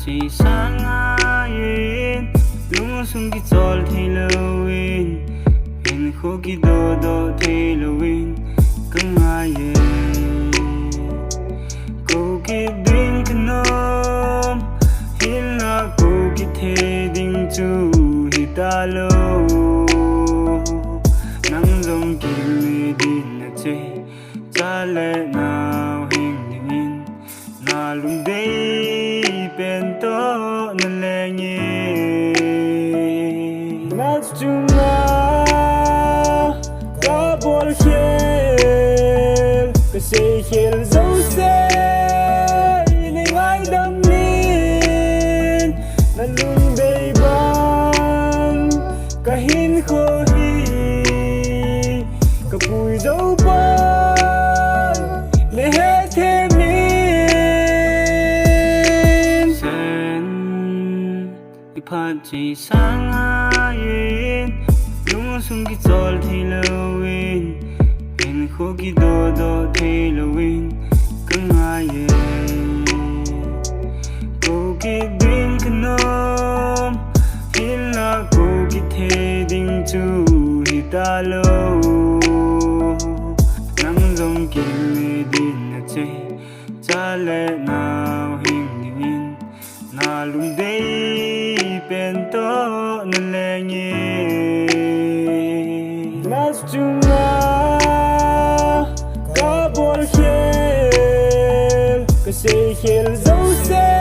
chỉ sáng ai lung sung cái giọt thì lewin hình khô cái đồ thì lewin cưng ai cô cái đinh cái nôm hin là cô cái thế đinh chu hi ta lâu nắng rong kia đi na che cha lệ nào hình hình na lung đây bên to na lệ nhé nát chung cả bol khel cái xe khel dấu xe Neingaidam nin na lung đây bang cả hin khô hi cả bụi dấu bang để hết thêm min sen cái phát chỉ sáng ai lung sung cái giọt thì lewin hình khô cái đồ thì lewin cưng ai cô cái đinh cái nôm hin là cô cái thế đinh chu hi ta lâu nắng rong kia đi na che cha lệ nào hình hình na lung đây bên to na lệ nhé nát chung cả bol khel cái xe khel dấu xe